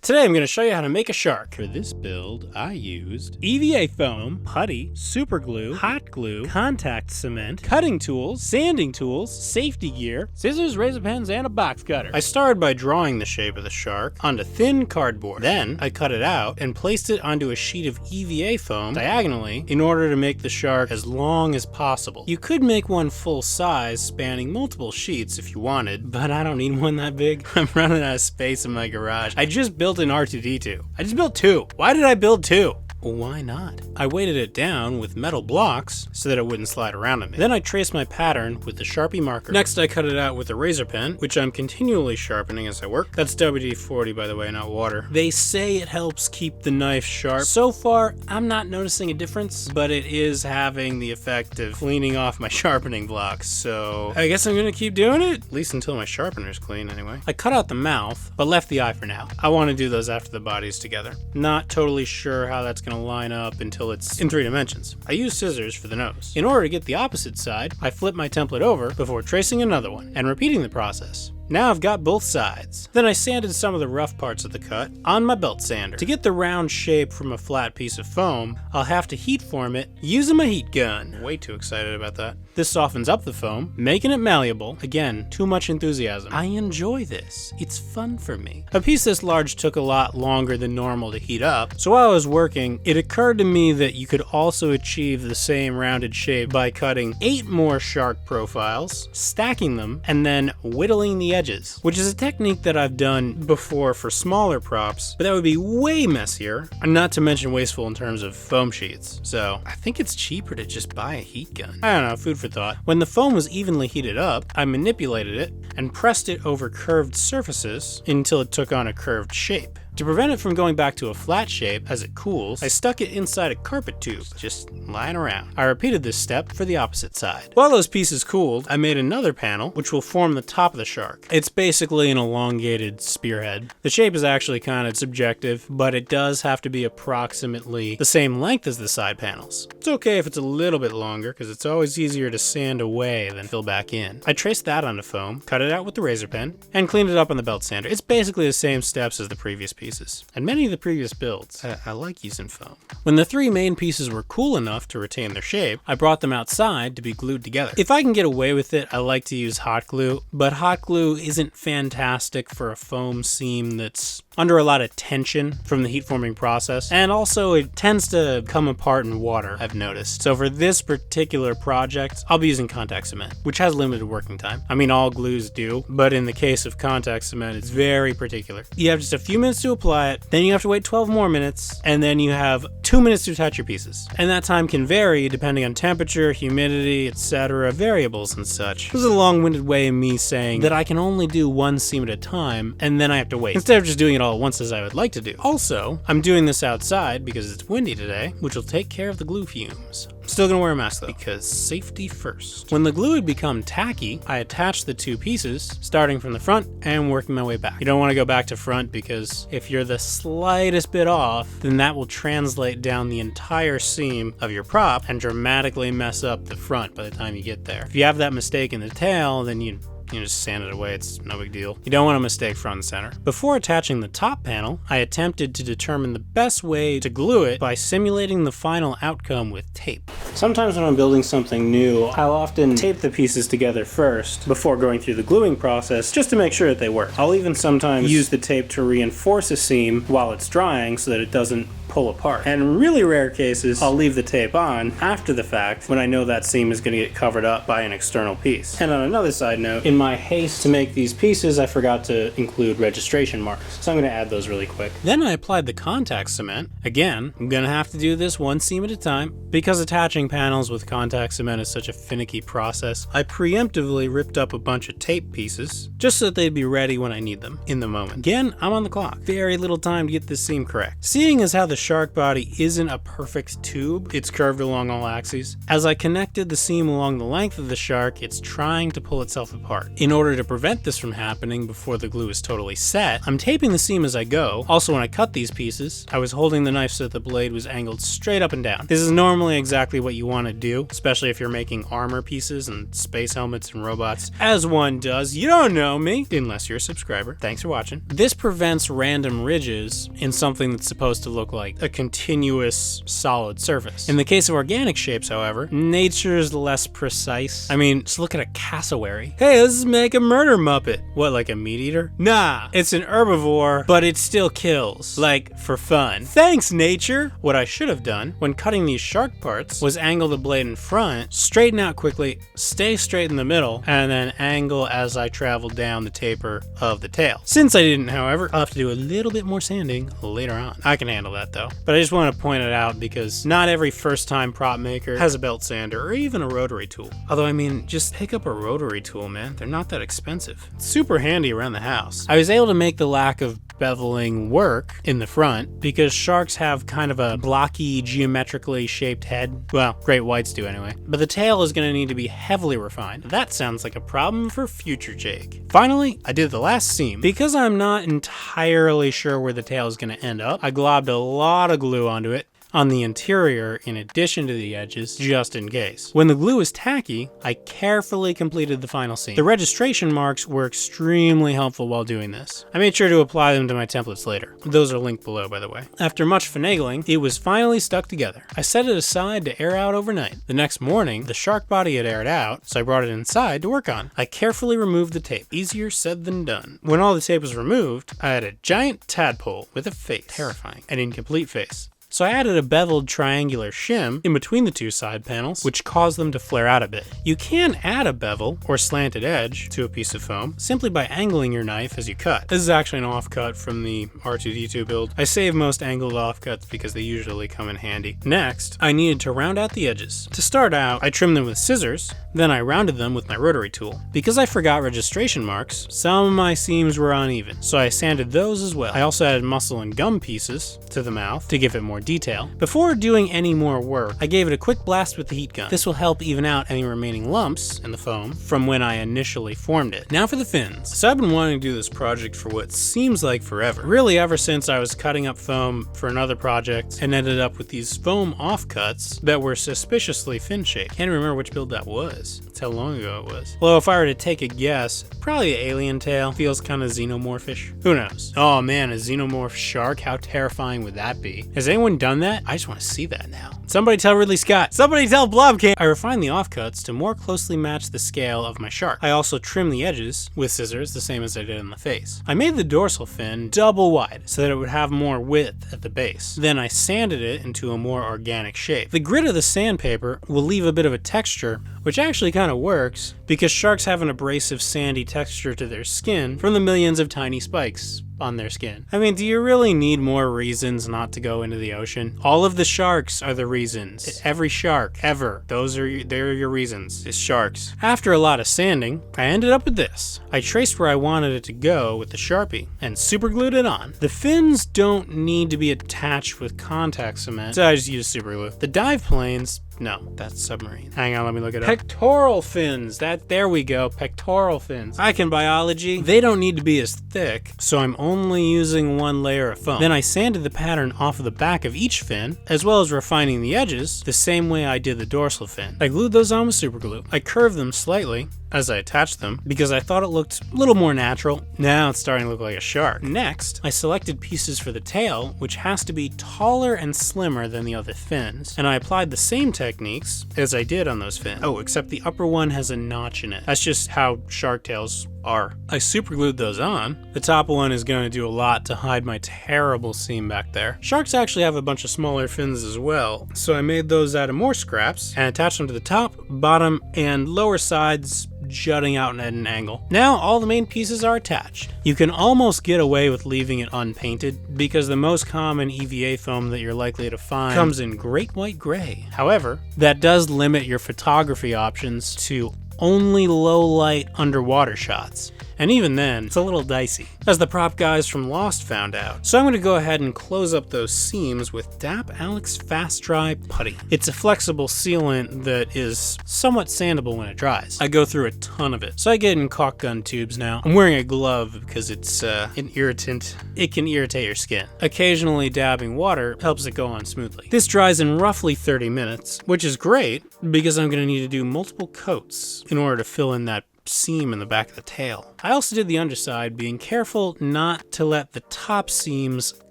Today I'm going to show you how to make a shark. For this build, I used EVA foam, putty, super glue, hot glue, contact cement, cutting tools, sanding tools, safety gear, scissors, razor pens, and a box cutter. I started by drawing the shape of the shark onto thin cardboard. Then I cut it out and placed it onto a sheet of EVA foam diagonally in order to make the shark as long as possible. You could make one full size spanning multiple sheets if you wanted, but I don't need one that big. I'm running out of space in my garage. I just built an R2-D2. I just built two. Why did I build two? Well, why not? I weighted it down with metal blocks so that it wouldn't slide around on me. Then I traced my pattern with the Sharpie marker. Next, I cut it out with a razor pen, which I'm continually sharpening as I work. That's WD-40, by the way, not water. They say it helps keep the knife sharp. So far, I'm not noticing a difference, but it is having the effect of cleaning off my sharpening blocks, so I guess I'm gonna keep doing it, at least until my sharpener's clean anyway. I cut out the mouth, but left the eye for now. I want to do those after the body's together. Not totally sure how that's gonna line up until it's in 3 dimensions. I use scissors for the nose. In order to get the opposite side, I flip my template over before tracing another one and repeating the process. Now I've got both sides. Then I sanded some of the rough parts of the cut on my belt sander. To get the round shape from a flat piece of foam, I'll have to heat form it using my heat gun. Way too excited about that. This softens up the foam, making it malleable. Again, too much enthusiasm. I enjoy this. It's fun for me. A piece this large took a lot longer than normal to heat up, so while I was working, it occurred to me that you could also achieve the same rounded shape by cutting 8 more shark profiles, stacking them, and then whittling the edges, which is a technique that I've done before for smaller props, but that would be way messier, and not to mention wasteful in terms of foam sheets. So I think it's cheaper to just buy a heat gun. I don't know, food for thought. When the foam was evenly heated up, I manipulated it and pressed it over curved surfaces until it took on a curved shape. To prevent it from going back to a flat shape as it cools, I stuck it inside a carpet tube, just lying around. I repeated this step for the opposite side. While those pieces cooled, I made another panel, which will form the top of the shark. It's basically an elongated spearhead. The shape is actually kind of subjective, but it does have to be approximately the same length as the side panels. It's okay if it's a little bit longer, because it's always easier to sand away than fill back in. I traced that onto foam, cut it out with the razor pen, and cleaned it up on the belt sander. It's basically the same steps as the previous piece. And many of the previous builds. I like using foam. When the 3 main pieces were cool enough to retain their shape, I brought them outside to be glued together. If I can get away with it, I like to use hot glue, but hot glue isn't fantastic for a foam seam that's under a lot of tension from the heat forming process, and also it tends to come apart in water, I've noticed. So for this particular project, I'll be using contact cement, which has limited working time. I mean, all glues do, but in the case of contact cement, it's very particular. You have just a few minutes to apply it, then you have to wait 12 more minutes, and then you have 2 minutes to attach your pieces. And that time can vary depending on temperature, humidity, etc., variables and such. This is a long-winded way of me saying that I can only do one seam at a time, and then I have to wait, instead of just doing it all at once as I would like to do. Also, I'm doing this outside because it's windy today, which will take care of the glue fumes. I'm still gonna wear a mask though, because safety first. When the glue had become tacky, I attached the 2 pieces, starting from the front and working my way back. You don't want to go back to front because if you're the slightest bit off, then that will translate down the entire seam of your prop and dramatically mess up the front by the time you get there. If you have that mistake in the tail, then you just sand it away, it's no big deal. You don't want to mistake front and center. Before attaching the top panel, I attempted to determine the best way to glue it by simulating the final outcome with tape. Sometimes when I'm building something new, I'll often tape the pieces together first before going through the gluing process just to make sure that they work. I'll even sometimes use the tape to reinforce a seam while it's drying so that it doesn't pull apart. And in really rare cases, I'll leave the tape on after the fact when I know that seam is going to get covered up by an external piece. And on another side note, in my haste to make these pieces, I forgot to include registration marks, so I'm going to add those really quick. Then I applied the contact cement. Again, I'm going to have to do this one seam at a time. Because attaching panels with contact cement is such a finicky process, I preemptively ripped up a bunch of tape pieces just so that they'd be ready when I need them in the moment. Again, I'm on the clock. Very little time to get this seam correct. Seeing as how the shark body isn't a perfect tube, it's curved along all axes. As I connected the seam along the length of the shark, it's trying to pull itself apart. In order to prevent this from happening before the glue is totally set, I'm taping the seam as I go. Also, when I cut these pieces, I was holding the knife so that the blade was angled straight up and down. This is normally exactly what you want to do, especially if you're making armor pieces and space helmets and robots, as one does. You don't know me, unless you're a subscriber. Thanks for watching. This prevents random ridges in something that's supposed to look like a continuous solid surface. In the case of organic shapes, however, nature is less precise. I mean, just look at a cassowary. Hey, let's make a murder muppet. What, like a meat eater? Nah, it's an herbivore, but it still kills. Like, for fun. Thanks, nature! What I should have done when cutting these shark parts was angle the blade in front, straighten out quickly, stay straight in the middle, and then angle as I travel down the taper of the tail. Since I didn't, however, I'll have to do a little bit more sanding later on. I can handle that though. But I just want to point it out because not every first-time prop maker has a belt sander or even a rotary tool. Although, I mean, just pick up a rotary tool, man. They're not that expensive. It's super handy around the house. I was able to make the lack of beveling work in the front because sharks have kind of a blocky, geometrically shaped head. Well, great whites do anyway. But the tail is going to need to be heavily refined. That sounds like a problem for future Jake. Finally, I did the last seam. Because I'm not entirely sure where the tail is going to end up, I globbed a lot of glue onto it on the interior in addition to the edges, just in case. When the glue is tacky, I carefully completed the final seam. The registration marks were extremely helpful while doing this. I made sure to apply them to my templates later. Those are linked below, by the way. After much finagling, it was finally stuck together. I set it aside to air out overnight. The next morning, the shark body had aired out, so I brought it inside to work on. I carefully removed the tape. Easier said than done. When all the tape was removed, I had a giant tadpole with a face. Terrifying. An incomplete face. So I added a beveled triangular shim in between the two side panels, which caused them to flare out a bit. You can add a bevel or slanted edge to a piece of foam simply by angling your knife as you cut. This is actually an offcut from the R2-D2 build. I save most angled offcuts because they usually come in handy. Next, I needed to round out the edges. To start out, I trimmed them with scissors, then I rounded them with my rotary tool. Because I forgot registration marks, some of my seams were uneven, so I sanded those as well. I also added muscle and gum pieces to the mouth to give it more detail. Before doing any more work, I gave it a quick blast with the heat gun. This will help even out any remaining lumps in the foam from when I initially formed it. Now for the fins. So I've been wanting to do this project for what seems like forever. Really ever since I was cutting up foam for another project and ended up with these foam offcuts that were suspiciously fin-shaped. Can't remember which build that was. That's how long ago it was. Well, if I were to take a guess, probably the alien tail. Feels kind of xenomorphish. Who knows? Oh man, a xenomorph shark? How terrifying would that be? Has anyone done that? I just want to see that now. Somebody tell Ridley Scott. Somebody tell Blobcam. I refined the offcuts to more closely match the scale of my shark. I also trimmed the edges with scissors, the same as I did in the face. I made the dorsal fin double wide so that it would have more width at the base. Then I sanded it into a more organic shape. The grit of the sandpaper will leave a bit of a texture, which actually kind of works because sharks have an abrasive sandy texture to their skin from the millions of tiny spikes on their skin. I mean, do you really need more reasons not to go into the ocean? All of the sharks are the reasons. Every shark, ever. They're your reasons. It's sharks. After a lot of sanding, I ended up with this. I traced where I wanted it to go with the Sharpie and super glued it on. The fins don't need to be attached with contact cement, so I just used super glue. The dive planes, no, that's submarine. Hang on, let me look it up. Pectoral fins. There we go. Pectoral fins. I can biology. They don't need to be as thick, so I'm only using one layer of foam. Then I sanded the pattern off of the back of each fin, as well as refining the edges the same way I did the dorsal fin. I glued those on with super glue. I curved them slightly as I attached them because I thought it looked a little more natural. Now it's starting to look like a shark. Next, I selected pieces for the tail, which has to be taller and slimmer than the other fins, and I applied the same techniques as I did on those fins. Oh, except the upper one has a notch in it. That's just how shark tails are. I super glued those on. The top one is going to do a lot to hide my terrible seam back there. Sharks actually have a bunch of smaller fins as well, so I made those out of more scraps and attached them to the top, bottom, and lower sides, jutting out at an angle. Now all the main pieces are attached. You can almost get away with leaving it unpainted because the most common EVA foam that you're likely to find comes in great white gray. However, that does limit your photography options to only low light underwater shots. And even then, it's a little dicey, as the prop guys from Lost found out. So I'm going to go ahead and close up those seams with DAP Alex Fast Dry Putty. It's a flexible sealant that is somewhat sandable when it dries. I go through a ton of it, so I get it in caulk gun tubes now. I'm wearing a glove because it's an irritant. It can irritate your skin. Occasionally dabbing water helps it go on smoothly. This dries in roughly 30 minutes, which is great because I'm going to need to do multiple coats in order to fill in that seam in the back of the tail. I also did the underside, being careful not to let the top seams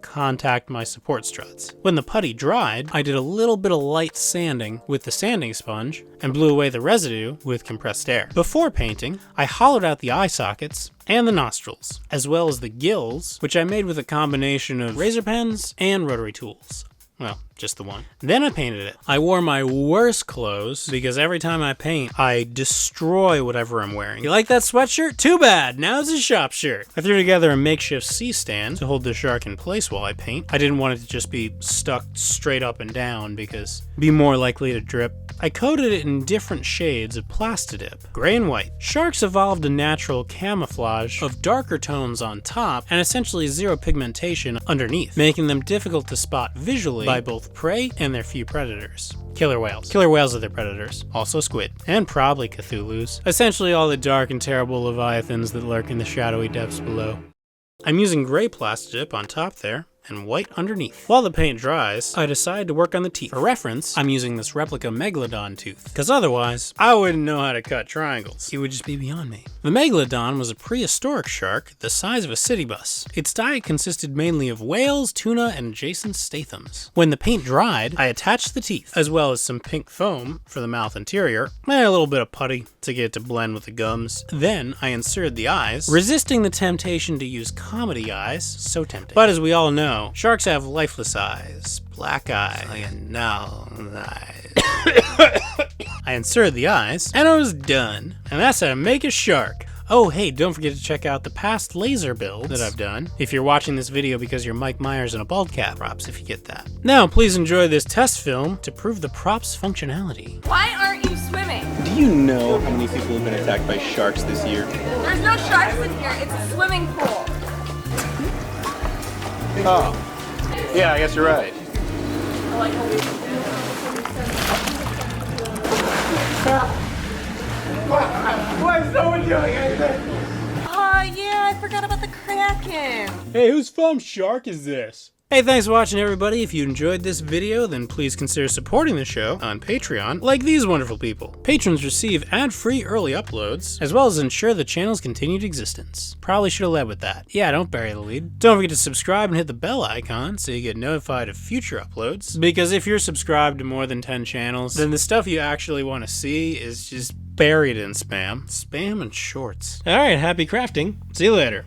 contact my support struts. When the putty dried, I did a little bit of light sanding with the sanding sponge and blew away the residue with compressed air. Before painting, I hollowed out the eye sockets and the nostrils, as well as the gills, which I made with a combination of razor pens and rotary tools. Well, just the one. Then I painted it. I wore my worst clothes because every time I paint, I destroy whatever I'm wearing. You like that sweatshirt? Too bad, now it's a shop shirt. I threw together a makeshift C-stand to hold the shark in place while I paint. I didn't want it to just be stuck straight up and down because it'd be more likely to drip. I coated it in different shades of Plastidip, gray and white. Sharks evolved a natural camouflage of darker tones on top and essentially zero pigmentation underneath, making them difficult to spot visually by both prey and their few predators. Killer whales. Killer whales are their predators. Also squid. And probably Cthulhu's. Essentially all the dark and terrible leviathans that lurk in the shadowy depths below. I'm using gray Plastidip on top there, and white underneath. While the paint dries, I decide to work on the teeth. For reference, I'm using this replica Megalodon tooth, because otherwise, I wouldn't know how to cut triangles. It would just be beyond me. The Megalodon was a prehistoric shark the size of a city bus. Its diet consisted mainly of whales, tuna, and Jason Statham's. When the paint dried, I attached the teeth, as well as some pink foam for the mouth interior, and a little bit of putty to get it to blend with the gums. Then I inserted the eyes, resisting the temptation to use comedy eyes, so tempting. But as we all know, sharks have lifeless eyes, black eyes, eyes. I inserted the eyes, and I was done. And that's how to make a shark. Oh, hey, don't forget to check out the past laser builds that I've done. If you're watching this video because you're Mike Myers in a bald cap, props if you get that. Now, please enjoy this test film to prove the prop's functionality. Why aren't you swimming? Do you know how many people have been attacked by sharks this year? There's no sharks in here. It's a swimming pool. Oh, yeah, I guess you're right. Why is no one doing anything? Oh, yeah, I forgot about the Kraken. Hey, whose foam shark is this? Hey, thanks for watching, everybody. If you enjoyed this video, then please consider supporting the show on Patreon, like these wonderful people. Patrons receive ad-free early uploads, as well as ensure the channel's continued existence. Probably should have led with that. Yeah, don't bury the lead. Don't forget to subscribe and hit the bell icon so you get notified of future uploads, because if you're subscribed to more than 10 channels, then the stuff you actually want to see is just buried in spam. Spam and shorts. Alright, happy crafting. See you later.